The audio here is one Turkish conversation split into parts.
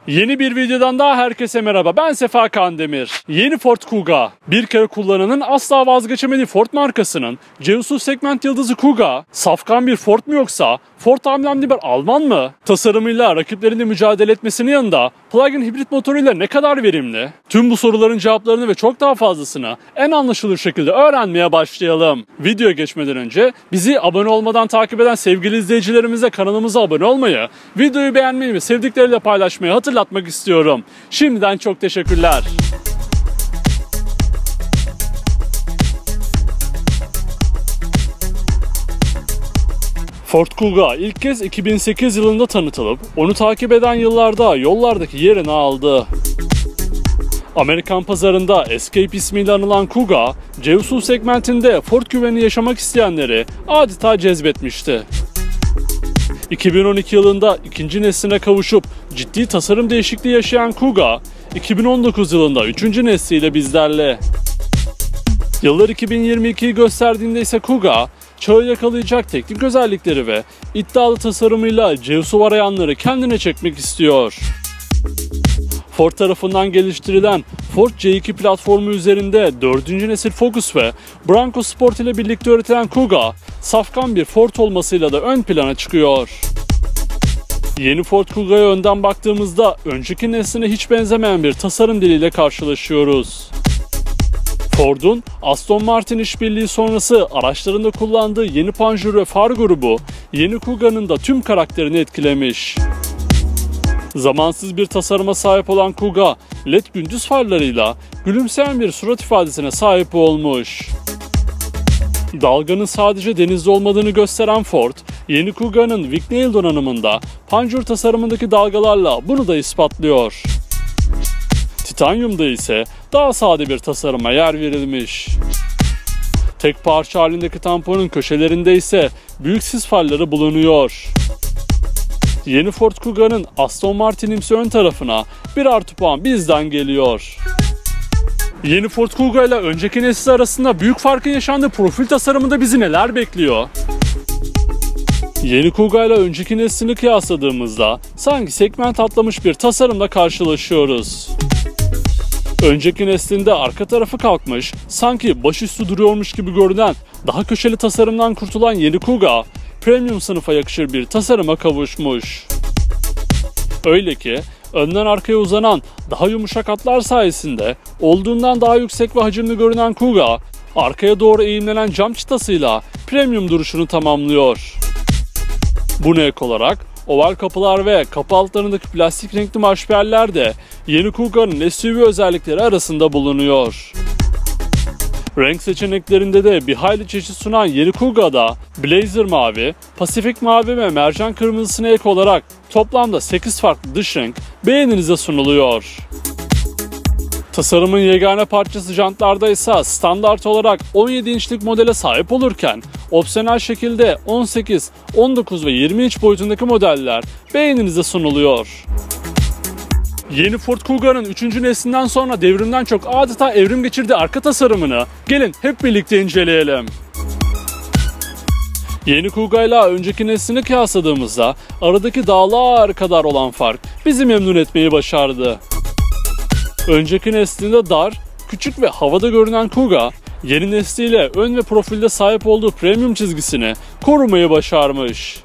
Yeni bir videodan daha herkese merhaba. Ben Sefa Kandemir. Yeni Ford Kuga. Bir kere kullananın asla vazgeçemediği Ford markasının C-Usul segment yıldızı Kuga, safkan bir Ford mu yoksa Ford amblemli bir Alman mı? Tasarımıyla rakiplerinde mücadele etmesinin yanında plug-in hibrit motoruyla ne kadar verimli? Tüm bu soruların cevaplarını ve çok daha fazlasını en anlaşılır şekilde öğrenmeye başlayalım. Videoya geçmeden önce bizi abone olmadan takip eden sevgili izleyicilerimize kanalımıza abone olmayı, videoyu beğenmeyi ve sevdikleriyle paylaşmayı hatırlatmak istiyorum. Şimdiden çok teşekkürler. Ford Kuga ilk kez 2008 yılında tanıtılıp onu takip eden yıllarda yollardaki yerini aldı. Amerikan pazarında Escape ismiyle anılan Kuga, C-Usul segmentinde Ford güveni yaşamak isteyenleri adeta cezbetmişti. 2012 yılında ikinci nesline kavuşup ciddi tasarım değişikliği yaşayan Kuga, 2019 yılında üçüncü nesliyle bizlerle. Yıllar 2022'yi gösterdiğinde ise Kuga, çağı yakalayacak teknik özellikleri ve iddialı tasarımıyla C-Usul arayanları kendine çekmek istiyor. Ford tarafından geliştirilen Ford C2 platformu üzerinde 4. nesil Focus ve Bronco Sport ile birlikte üretilen Kuga, safkan bir Ford olmasıyla da ön plana çıkıyor. Yeni Ford Kuga'ya önden baktığımızda önceki nesline hiç benzemeyen bir tasarım diliyle karşılaşıyoruz. Ford'un Aston Martin işbirliği sonrası araçlarında kullandığı yeni panjur ve far grubu yeni Kuga'nın da tüm karakterini etkilemiş. Zamansız bir tasarıma sahip olan Kuga, LED gündüz farlarıyla gülümseyen bir surat ifadesine sahip olmuş. Dalganın sadece denizde olmadığını gösteren Ford, yeni Kuga'nın Vignale donanımında panjur tasarımındaki dalgalarla bunu da ispatlıyor. Titanyum'da ise daha sade bir tasarıma yer verilmiş. Tek parça halindeki tamponun köşelerinde ise büyük sis farları bulunuyor. Yeni Ford Kuga'nın Aston Martin'imsi ön tarafına bir artı puan bizden geliyor. Yeni Ford Kuga ile önceki nesil arasında büyük farkın yaşandığı profil tasarımında bizi neler bekliyor? Yeni Kuga ile önceki neslini kıyasladığımızda sanki segment atlamış bir tasarımla karşılaşıyoruz. Önceki neslinde arka tarafı kalkmış, sanki başüstü duruyormuş gibi görünen daha köşeli tasarımdan kurtulan yeni Kuga, premium sınıfa yakışır bir tasarıma kavuşmuş. Öyle ki önden arkaya uzanan daha yumuşak hatlar sayesinde olduğundan daha yüksek ve hacimli görünen Kuga, arkaya doğru eğimlenen cam çıtasıyla premium duruşunu tamamlıyor. Buna ek olarak oval kapılar ve kapı altlarındaki plastik renkli marşpiyeller de yeni Kuga'nın SUV özellikleri arasında bulunuyor. Renk seçeneklerinde de bir hayli çeşit sunan yeni Kuga'da Blazer mavi, Pasifik mavi ve mercan kırmızısına ek olarak toplamda 8 farklı dış renk beğeninize sunuluyor. Tasarımın yegane parçası jantlarda ise standart olarak 17 inçlik modele sahip olurken opsiyonel şekilde 18, 19 ve 20 inç boyutundaki modeller beğeninize sunuluyor. Yeni Ford Kuga'nın 3. neslinden sonra devrimden çok adeta evrim geçirdiği arka tasarımını gelin hep birlikte inceleyelim. Yeni Kuga ile önceki neslini kıyasladığımızda aradaki dağlar kadar olan fark bizi memnun etmeyi başardı. Önceki neslinde dar, küçük ve havada görünen Kuga, yeni nesliyle ön ve profilde sahip olduğu premium çizgisini korumayı başarmış.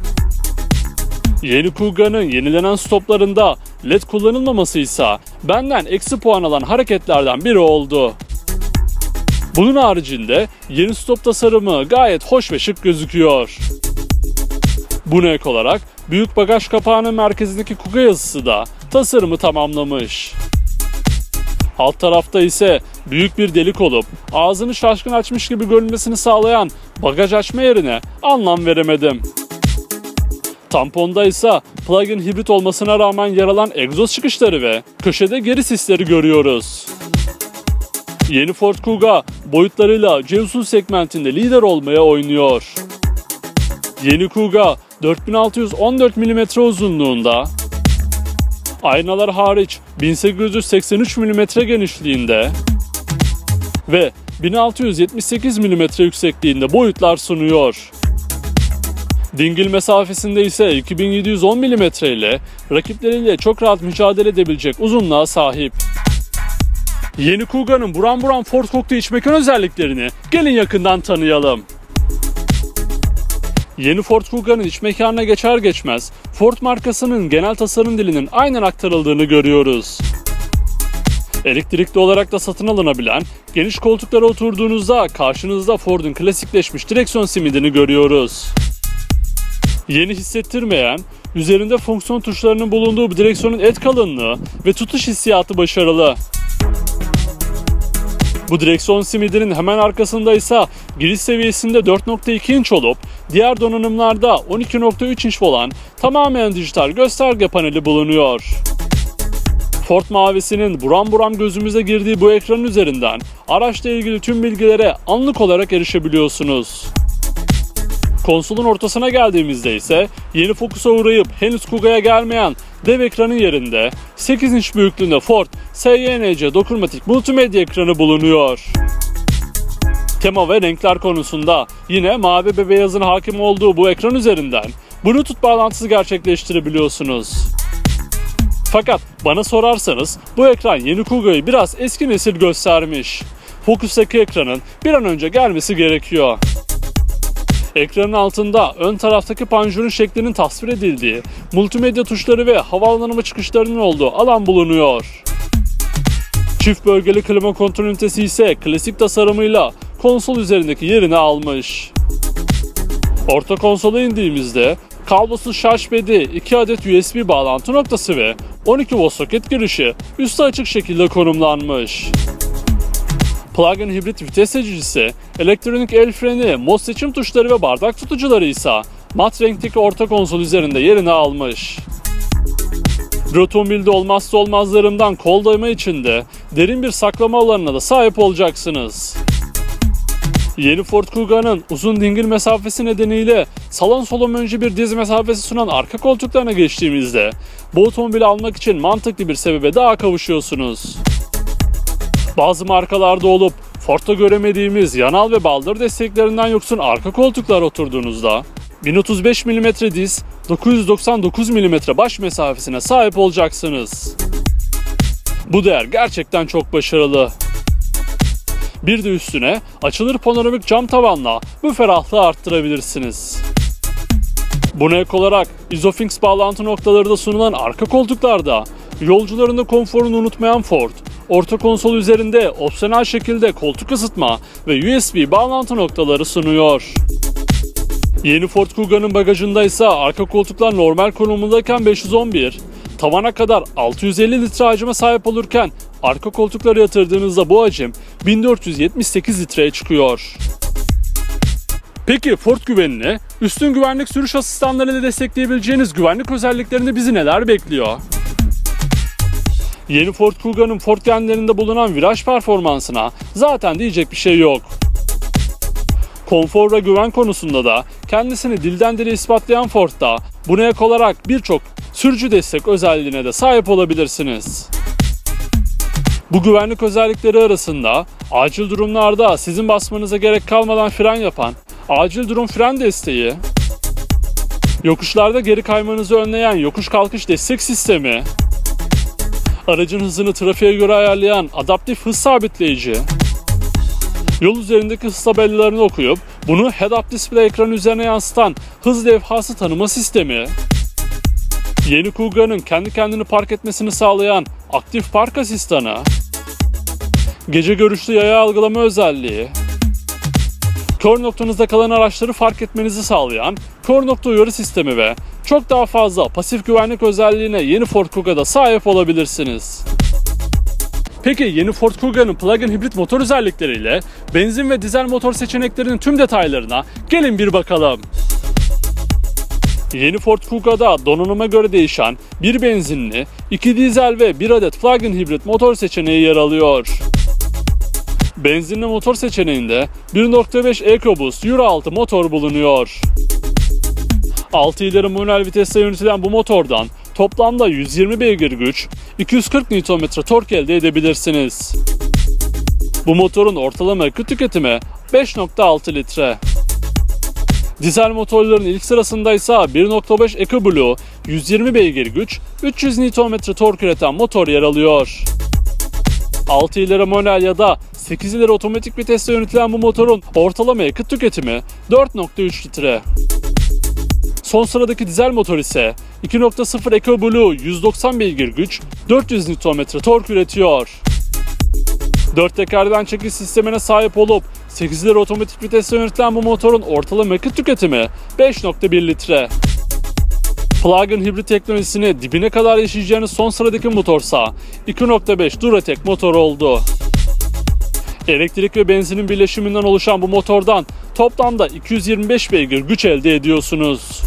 Yeni Kuga'nın yenilenen stoplarında LED kullanılmaması ise benden eksi puan alan hareketlerden biri oldu. Bunun haricinde yeni stop tasarımı gayet hoş ve şık gözüküyor. Buna ek olarak büyük bagaj kapağının merkezindeki Kuga yazısı da tasarımı tamamlamış. Alt tarafta ise büyük bir delik olup ağzını şaşkın açmış gibi görünmesini sağlayan bagaj açma yerine anlam veremedim. Tamponda ise plug-in hibrit olmasına rağmen yer alan egzoz çıkışları ve köşede geri sisleri görüyoruz. Yeni Ford Kuga boyutlarıyla C-Usul segmentinde lider olmaya oynuyor. Yeni Kuga 4614 mm uzunluğunda, aynalar hariç 1883 mm genişliğinde ve 1678 mm yüksekliğinde boyutlar sunuyor. Dingil mesafesinde ise 2710 mm ile rakipleriyle çok rahat mücadele edebilecek uzunluğa sahip. Yeni Kuga'nın buram buram Ford koktu iç mekan özelliklerini gelin yakından tanıyalım. Yeni Ford Kuga'nın iç mekanına geçer geçmez Ford markasının genel tasarım dilinin aynen aktarıldığını görüyoruz. Elektrikli olarak da satın alınabilen, geniş koltuklara oturduğunuzda karşınızda Ford'un klasikleşmiş direksiyon simidini görüyoruz. Yeni hissettirmeyen, üzerinde fonksiyon tuşlarının bulunduğu bir direksiyonun et kalınlığı ve tutuş hissiyatı başarılı. Bu direksiyon simidinin hemen arkasında ise giriş seviyesinde 4.2 inç olup diğer donanımlarda 12.3 inç olan tamamen dijital gösterge paneli bulunuyor. Ford mavisinin buram buram gözümüze girdiği bu ekranın üzerinden araçla ilgili tüm bilgilere anlık olarak erişebiliyorsunuz. Konsolun ortasına geldiğimizde ise yeni Focus'a uğrayıp henüz Kuga'ya gelmeyen dev ekranın yerinde 8 inç büyüklüğünde Ford SYNC dokunmatik multimedya ekranı bulunuyor. Tema ve renkler konusunda yine mavi ve beyazın hakim olduğu bu ekran üzerinden Bluetooth bağlantısı gerçekleştirebiliyorsunuz. Fakat bana sorarsanız bu ekran yeni Kuga'yı biraz eski nesil göstermiş. Focus'taki ekranın bir an önce gelmesi gerekiyor. Ekranın altında ön taraftaki panjurun şeklinin tasvir edildiği, multimedya tuşları ve havalanma çıkışlarının olduğu alan bulunuyor. Çift bölgeli klima kontrol ünitesi ise klasik tasarımıyla konsol üzerindeki yerini almış. Orta konsola indiğimizde kablosuz şarj pedi, 2 adet USB bağlantı noktası ve 12 volt soket girişi üstü açık şekilde konumlanmış. Plug-in hibrit vites seçicisi, elektronik el freni, mod seçim tuşları ve bardak tutucuları ise mat renkteki orta konsol üzerinde yerini almış. Bir otomobilde olmazsa olmazlarından kol dayama için de derin bir saklama alanına da sahip olacaksınız. Yeni Ford Kuga'nın uzun dingil mesafesi nedeniyle salon solunum önce bir diz mesafesi sunan arka koltuklarına geçtiğimizde bu otomobili almak için mantıklı bir sebebe daha kavuşuyorsunuz. Bazı markalarda olup Ford'da göremediğimiz yanal ve baldır desteklerinden yoksun arka koltuklara oturduğunuzda 1035 mm diz, 999 mm baş mesafesine sahip olacaksınız. Bu değer gerçekten çok başarılı. Bir de üstüne açılır panoramik cam tavanla bu ferahlığı arttırabilirsiniz. Buna ek olarak Isofix bağlantı noktaları da sunulan arka koltuklarda yolcularında konforunu unutmayan Ford, orta konsol üzerinde opsiyonel şekilde koltuk ısıtma ve USB bağlantı noktaları sunuyor. Yeni Ford Kuga'nın bagajında ise arka koltuklar normal konumundayken 511, tavana kadar 650 litre hacme sahip olurken arka koltukları yatırdığınızda bu hacim 1478 litreye çıkıyor. Peki Ford güvenini, üstün güvenlik sürüş asistanlarıyla destekleyebileceğiniz güvenlik özelliklerinde bizi neler bekliyor? Yeni Ford Kuga'nın Ford genlerinde bulunan viraj performansına zaten diyecek bir şey yok. Konfor ve güven konusunda da kendisini dilden dile ispatlayan Ford'da buna ek olarak birçok sürücü destek özelliğine de sahip olabilirsiniz. Bu güvenlik özellikleri arasında acil durumlarda sizin basmanıza gerek kalmadan fren yapan acil durum fren desteği, yokuşlarda geri kaymanızı önleyen yokuş kalkış destek sistemi, aracın hızını trafiğe göre ayarlayan adaptif hız sabitleyici, yol üzerindeki hız tabelalarını okuyup bunu head-up display ekranı üzerine yansıtan hız levhası tanıma sistemi, yeni Kuga'nın kendi kendini park etmesini sağlayan aktif park asistanı, gece görüşlü yaya algılama özelliği, kör noktanızda kalan araçları fark etmenizi sağlayan kör nokta uyarı sistemi ve çok daha fazla pasif güvenlik özelliğine yeni Ford Kuga'da sahip olabilirsiniz. Peki yeni Ford Kuga'nın plug-in hibrit motor özellikleriyle benzin ve dizel motor seçeneklerinin tüm detaylarına gelin bir bakalım. Yeni Ford Kuga'da donanıma göre değişen bir benzinli, 2 dizel ve 1 adet plug-in hibrit motor seçeneği yer alıyor. Benzinli motor seçeneğinde 1.5 EcoBoost Euro 6 motor bulunuyor. 6 ileri manuel vitesle yönetilen bu motordan toplamda 120 beygir güç, 240 Nm tork elde edebilirsiniz. Bu motorun ortalama yakıt tüketimi 5.6 litre. Dizel motorların ilk sırasında ise 1.5 EcoBlue 120 beygir güç, 300 Nm tork üreten motor yer alıyor. 6 ileri manuel ya da 8 ileri otomatik vitesle yönetilen bu motorun ortalama yakıt tüketimi 4.3 litre. Son sıradaki dizel motor ise 2.0 EcoBlue 190 beygir güç, 400 Nm tork üretiyor. 4 tekerden çekiş sistemine sahip olup 8 ileri otomatik vitesle yönetilen bu motorun ortalama yakıt tüketimi 5.1 litre. Plug-in hibrit teknolojisini dibine kadar yaşayacağınız son sıradaki motorsa 2.5 Duratec motor oldu. Elektrik ve benzinin birleşiminden oluşan bu motordan toplamda 225 beygir güç elde ediyorsunuz.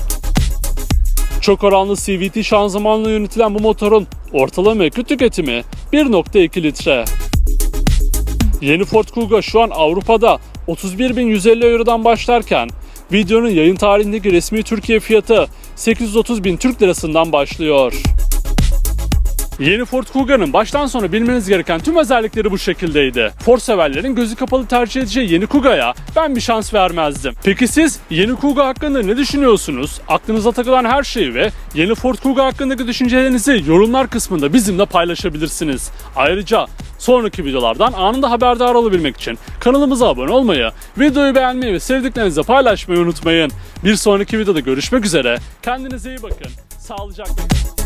Çok oranlı CVT şanzımanla yönetilen bu motorun ortalama yakıt tüketimi 1.2 litre. Yeni Ford Kuga şu an Avrupa'da 31.150 Euro'dan başlarken videonun yayın tarihindeki resmi Türkiye fiyatı 830.000 Türk Lirası'ndan başlıyor. Yeni Ford Kuga'nın baştan sona bilmeniz gereken tüm özellikleri bu şekildeydi. Ford severlerin gözü kapalı tercih edeceği yeni Kuga'ya ben bir şans vermezdim. Peki siz yeni Kuga hakkında ne düşünüyorsunuz? Aklınıza takılan her şeyi ve yeni Ford Kuga hakkındaki düşüncelerinizi yorumlar kısmında bizimle paylaşabilirsiniz. Ayrıca sonraki videolardan anında haberdar olabilmek için kanalımıza abone olmayı, videoyu beğenmeyi ve sevdiklerinizle paylaşmayı unutmayın. Bir sonraki videoda görüşmek üzere. Kendinize iyi bakın. Sağlıcakla kalın.